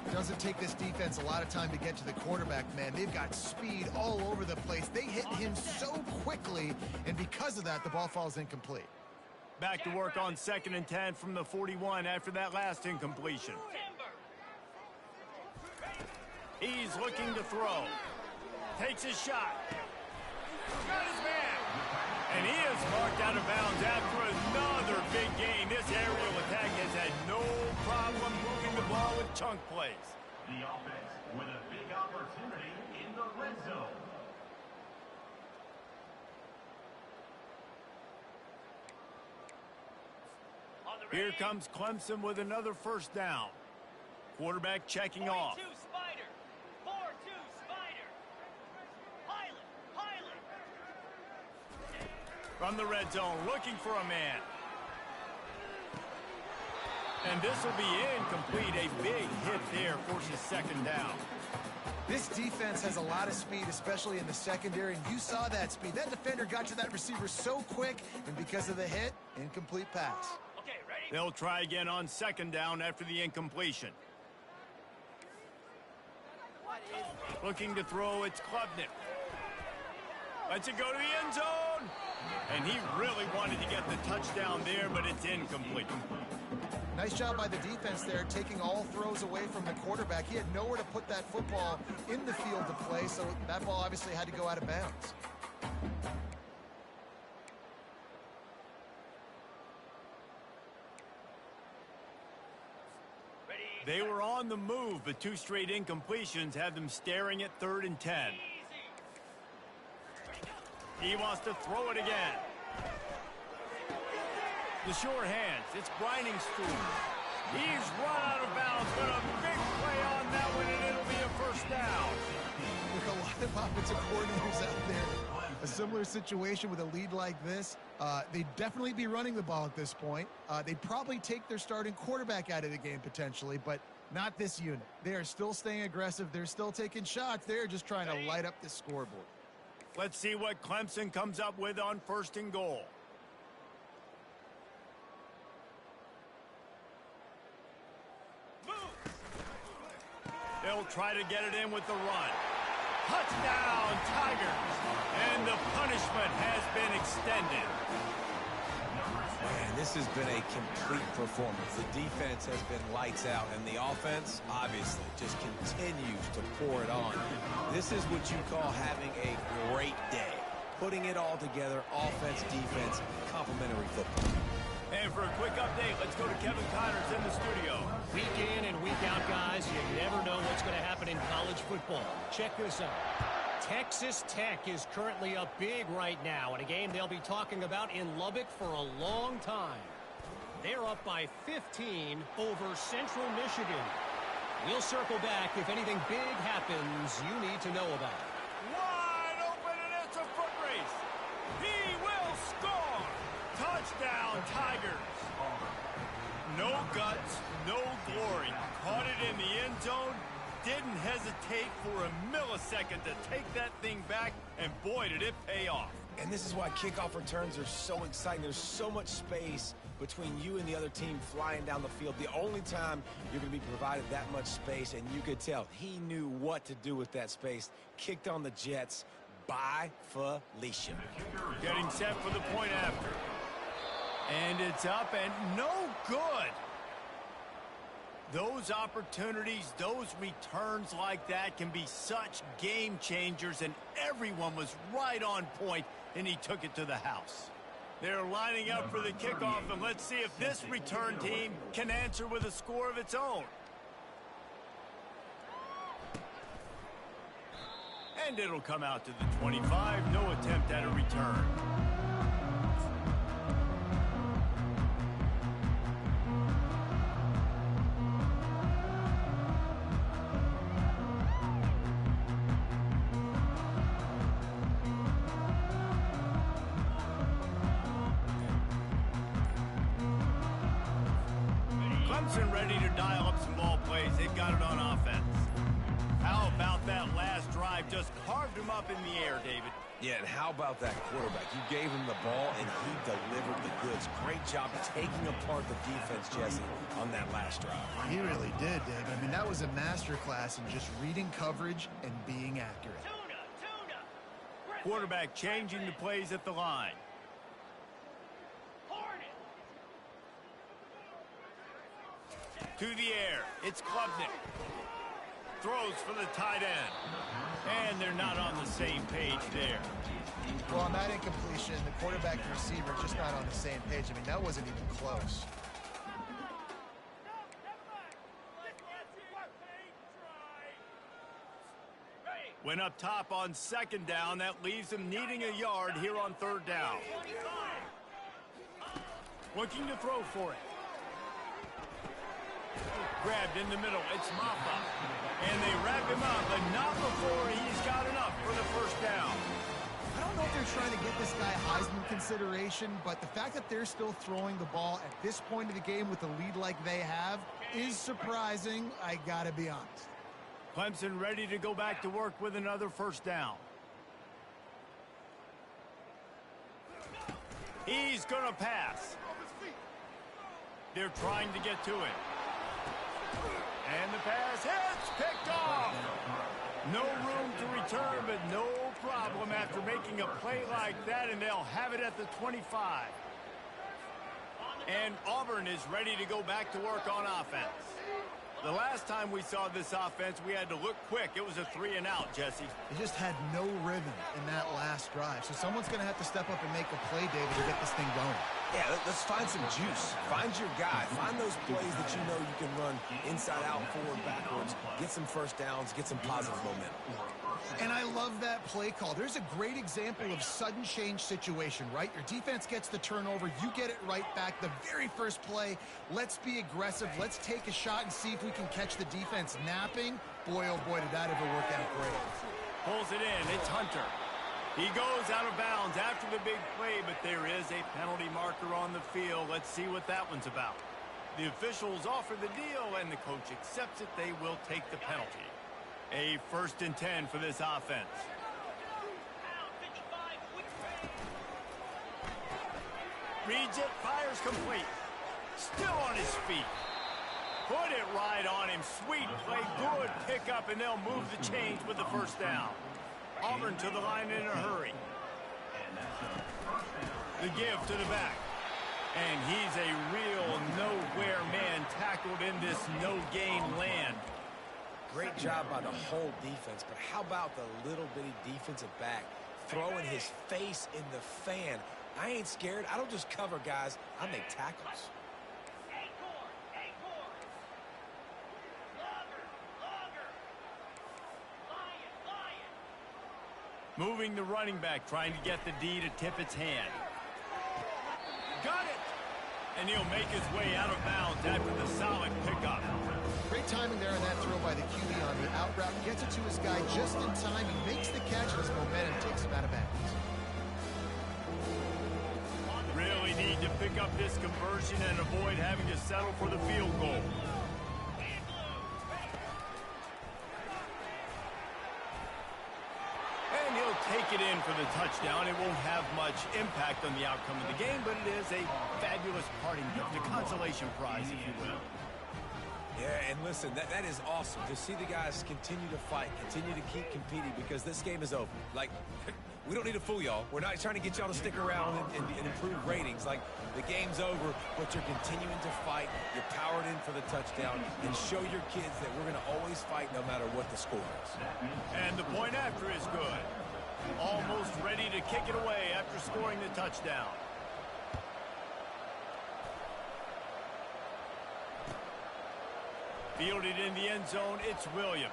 It doesn't take this defense a lot of time to get to the quarterback, man. They've got speed all over the place. They hit him so quickly, and because of that, the ball falls incomplete. Back to work on 2nd and 10 from the 41 after that last incompletion. He's looking to throw. Takes his shot. Got his man. And he is marked out of bounds after another big game. This aerial attack has had no problem moving the ball with chunk plays. The offense with a big opportunity in the red zone. Here comes Clemson with another first down. Quarterback checking off. Spider. 4-2 Spider. Pilot. From the red zone, looking for a man. And this will be incomplete. A big hit there, forcing a 2nd down. This defense has a lot of speed, especially in the secondary, and you saw that speed. That defender got to that receiver so quick, and because of the hit, incomplete pass. Okay, ready? They'll try again on 2nd down after the incompletion. Looking to throw, it's Klubnik. Lets it go to the end zone. And he really wanted to get the touchdown there, but it's incomplete. Nice job by the defense there, taking all throws away from the quarterback. He had nowhere to put that football in the field to play, so that ball obviously had to go out of bounds. They were on the move, but 2 straight incompletions have them staring at 3rd and 10. He wants to throw it again. The sure hands. It's Briningstool. He's run out of bounds, but a big play on that one, and it'll be a first down. With a lot of offensive coordinators out there, a similar situation with a lead like this, they'd definitely be running the ball at this point. They'd probably take their starting quarterback out of the game potentially, but not this unit. They are still staying aggressive. They're still taking shots. They're just trying to light up the scoreboard. Let's see what Clemson comes up with on 1st and goal. They'll try to get it in with the run. Touchdown, Tigers! And the punishment has been extended. Man, this has been a complete performance. The defense has been lights out, and the offense, obviously, just continues to pour it on. This is what you call having a great day. Putting it all together, offense, defense, complementary football. And for a quick update, let's go to Kevin Connors in the studio. Week in and week out, guys, you never know what's going to happen in college football. Check this out. Texas Tech is currently up big right now in a game they'll be talking about in Lubbock for a long time. They're up by 15 over Central Michigan. We'll circle back if anything big happens you need to know about. Wide open, and it's a foot race. He will score. Touchdown, Tigers. No guts, no glory. Caught it in the end zone. Didn't hesitate for a millisecond to take that thing back, and boy, did it pay off. And this is why kickoff returns are so exciting. There's so much space between you and the other team flying down the field. The only time you're going to be provided that much space, and you could tell he knew what to do with that space. Kicked on the Jets by Felicia. Getting set for the point after. And it's up and no good. Those opportunities, those returns like that can be such game changers, and everyone was right on point, and he took it to the house. They're lining up for the kickoff, and let's see if this return team can answer with a score of its own. And it'll come out to the 25. No attempt at a return. Clemson ready to dial up some ball plays. They've got it on offense. How about that last drive? Just carved him up in the air, David. Yeah, and how about that quarterback? You gave him the ball, and he delivered the goods. Great job taking apart the defense, Jesse, on that last drive. He really did, Dave. I mean, that was a masterclass in just reading coverage and being accurate. Tuna. Quarterback changing the plays at the line. Hornet. To the air. It's Klubnik. Throws for the tight end. And they're not on the same page there. Well, on that incompletion, the quarterback and receiver just not on the same page. I mean, that wasn't even close. Went up top on second down. That leaves them needing a yard here on third down. Looking to throw for it. Grabbed in the middle. It's Maffa. And they wrap him up, but not before he's got enough for the first down. I don't know if they're trying to get this guy Heisman consideration, but the fact that they're still throwing the ball at this point of the game with a lead like they have is surprising, I gotta be honest. Clemson ready to go back to work with another first down. He's gonna pass. They're trying to get to it. And the pass hits, picked off. No room to return, but no problem after making a play like that, and they'll have it at the 25. And Auburn is ready to go back to work on offense. The last time we saw this offense, we had to look quick. It was a 3-and-out, Jesse. They just had no rhythm in that last drive. So someone's going to have to step up and make a play, David, to get this thing going. Yeah, let's find some juice. Find your guy. Find those plays that you know you can run inside out, forward, backwards. Get some first downs. Get some positive momentum. And I love that play call. There's a great example of sudden change situation, right? Your defense gets the turnover. You get it right back. The very first play, let's be aggressive. Let's take a shot and see if we can catch the defense napping. Boy, oh boy, did that ever work out great. Pulls it in. It's Hunter. He goes out of bounds after the big play, but there is a penalty marker on the field. Let's see what that one's about. The officials offer the deal, and the coach accepts it. They will take the penalty. A 1st and 10 for this offense. Reads it, fires complete. Still on his feet. Put it right on him. Sweet play, good pickup, and they'll move the chains with the first down. Auburn to the line in a hurry. The give to the back. And he's a real nowhere man tackled in this no-gain land. Great job by the whole defense, but how about the little bitty defensive back throwing his face in the fan? I ain't scared. I don't just cover guys. I make tackles. Moving the running back, trying to get the D to tip its hand. Got it! And he'll make his way out of bounds after the solid pickup. Great timing there on that throw by the QB on the out route. Gets it to his guy just in time. He makes the catch, and his momentum takes him out of bounds. Really need to pick up this conversion and avoid having to settle for the field goal. And he'll take it in for the touchdown. It won't have much impact on the outcome of the game, but it is a fabulous parting gift, a consolation prize, if you will. Yeah, and listen, that is awesome to see the guys continue to fight, continue to keep competing, because this game is over. Like, we don't need to fool y'all. We're not trying to get y'all to stick around and improve ratings. Like, the game's over, but you're continuing to fight. You're powered in for the touchdown, and show your kids that we're going to always fight no matter what the score is. And the point after is good. Almost ready to kick it away after scoring the touchdown. Fielded in the end zone, it's Williams.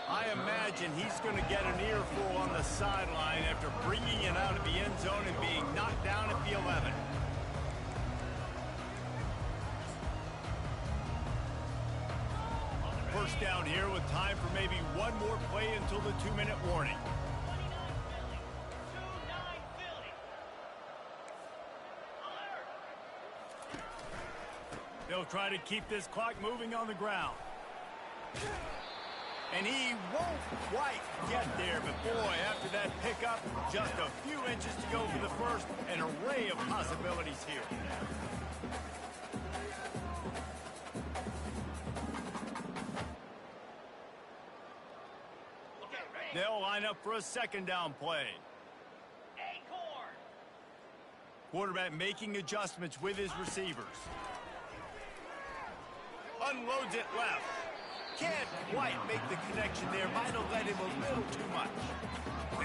I imagine he's going to get an earful on the sideline after bringing it out of the end zone and being knocked down at the 11. First down here with time for maybe one more play until the 2-minute warning. They'll try to keep this clock moving on the ground. And he won't quite get there, but boy, after that pickup, just a few inches to go for the first. An array of possibilities here. They'll line up for a second down play. Quarterback making adjustments with his receivers. Unloads it left. Can't quite make the connection there. Might have let him a little too much.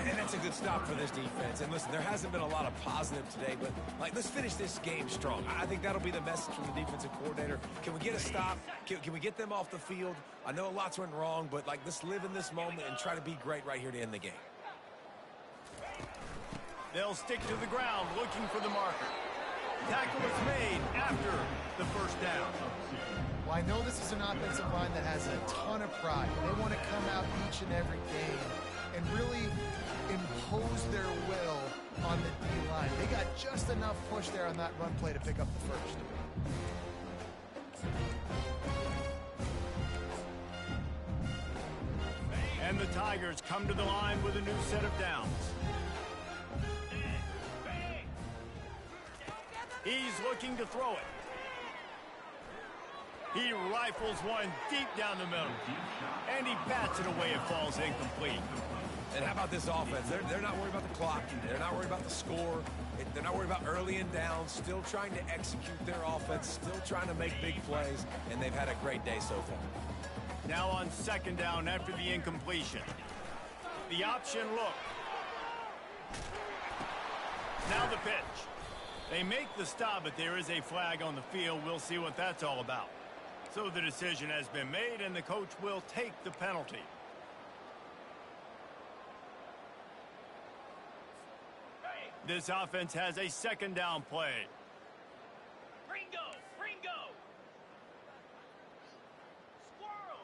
And that's a good stop for this defense. And listen, there hasn't been a lot of positive today, but let's finish this game strong. I think that'll be the message from the defensive coordinator. Can we get a stop? Can we get them off the field? I know lots went wrong, but let's live in this moment and try to be great right here to end the game. They'll stick to the ground looking for the marker. Tackle is made after the first down. Well, I know this is an offensive line that has a ton of pride. They want to come out each and every game and really impose their will on the D-line. They got just enough push there on that run play to pick up the first. And the Tigers come to the line with a new set of downs. He's looking to throw it. He rifles one deep down the middle. And he bats it away. It falls incomplete. And how about this offense? They're not worried about the clock. They're not worried about the score. They're not worried about early and down. Still trying to execute their offense. Still trying to make big plays. And they've had a great day so far. Now on second down after the incompletion. The option look. Now the pitch. They make the stop, but there is a flag on the field. We'll see what that's all about. So the decision has been made, and the coach will take the penalty. This offense has a second down play. Ringo!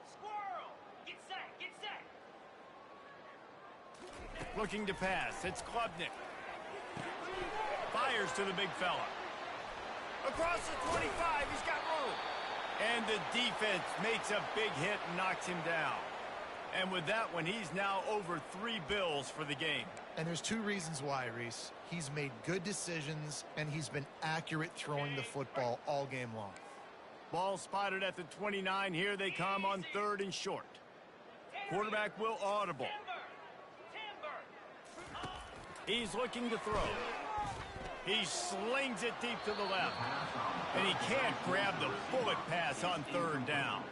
Squirrel! Get set! Looking to pass. It's Klubnik. Fires to the big fella. Across the 25, he's got room. And the defense makes a big hit and knocks him down. And with that one, he's now over 3 bills for the game. And there's 2 reasons why, Reese. He's made good decisions, and he's been accurate throwing the football all game long. Ball spotted at the 29. Here they come on 3rd and short. Quarterback will audible. He's looking to throw. He slings it deep to the left. And he can't grab the bullet pass on 3rd down.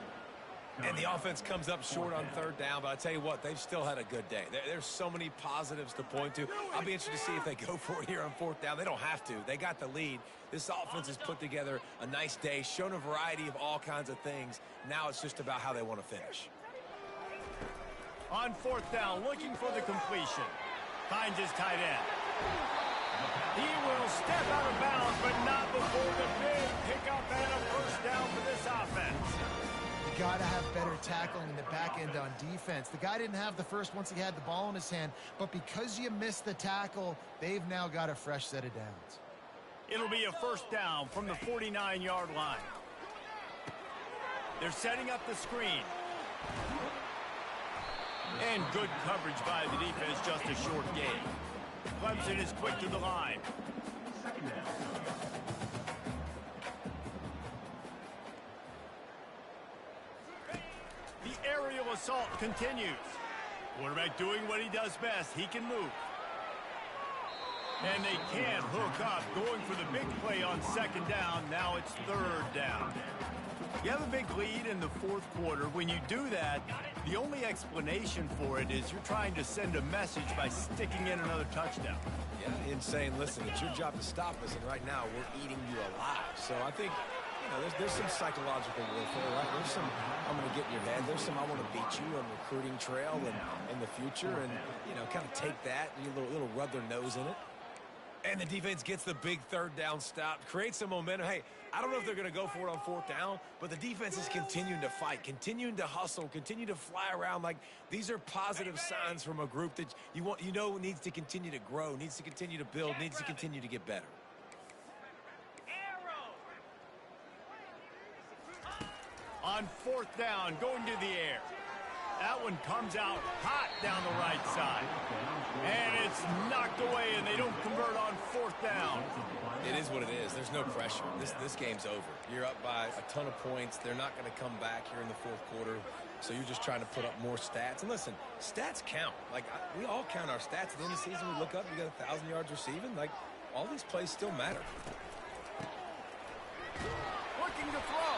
And the offense comes up short on 3rd down, but I tell you what, they've still had a good day. There's so many positives to point to. I'll be interested to see if they go for it here on 4th down. They don't have to. They got the lead. This offense has put together a nice day, shown a variety of all kinds of things. Now it's just about how they want to finish. On fourth down, looking for the completion. Finds his tight end. He will step out of bounds, but not before the big pickup and a first down for this offense. You got to have better tackling in the back end on defense. The guy didn't have the first once he had the ball in his hand, but because you missed the tackle, they've now got a fresh set of downs. It'll be a first down from the 49-yard line. They're setting up the screen. And good coverage by the defense, just a short gain. Clemson is quick to the line. The aerial assault continues. Quarterback doing what he does best. He can move. And they can't hook up, going for the big play on second down. Now it's third down. You have a big lead in the fourth quarter. When you do that, the only explanation for it is you're trying to send a message by sticking in another touchdown. Yeah, and saying, listen, it's your job to stop us, and right now we're eating you alive. So I think, you know, there's some psychological warfare, right? There's some, I'm going to get in your head. There's some, I want to beat you on the recruiting trail and in the future, and, you know, kind of take that, and a little rub their nose in it. And the defense gets the big third down stop, creates some momentum. Hey, I don't know if they're going to go for it on fourth down, but the defense is continuing to fight, continuing to hustle, continue to fly around. Like, these are positive signs from a group that you know needs to continue to grow, needs to continue to build, needs to continue to get better. On fourth down, going to the air. That one comes out hot down the right side. And it's knocked away, and they don't convert on fourth down. It is what it is. There's no pressure. This game's over. You're up by a ton of points. They're not going to come back here in the fourth quarter. So you're just trying to put up more stats. And listen, stats count. Like, we all count our stats. At the end of the season, we look up, you got 1,000 yards receiving. Like, all these plays still matter. Looking to throw.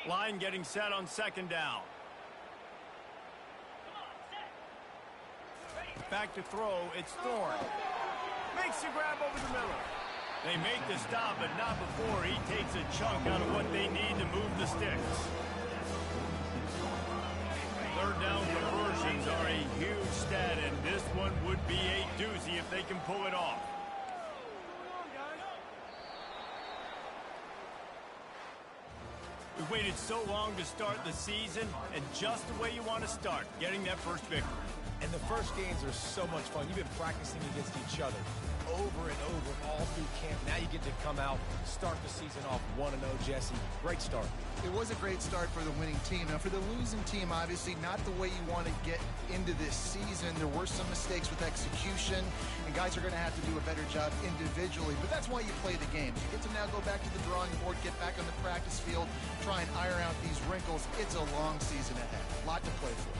Line getting set on second down. Back to throw, it's Thorne. Makes the grab over the middle. They make the stop, but not before he takes a chunk out of what they need to move the sticks. Third down conversions are a huge stat, and this one would be a doozy if they can pull it off. We've waited so long to start the season, and just the way you want to start, getting that first victory. And the first games are so much fun. You've been practicing against each other over and over all through camp. Now you get to come out, start the season off 1-0, Jesse. Great start. It was a great start for the winning team. Now, for the losing team, obviously not the way you want to get into this season. There were some mistakes with execution, and guys are going to have to do a better job individually. But that's why you play the game. You get to now go back to the drawing board, get back on the practice field, try and iron out these wrinkles. It's a long season ahead. A lot to play for.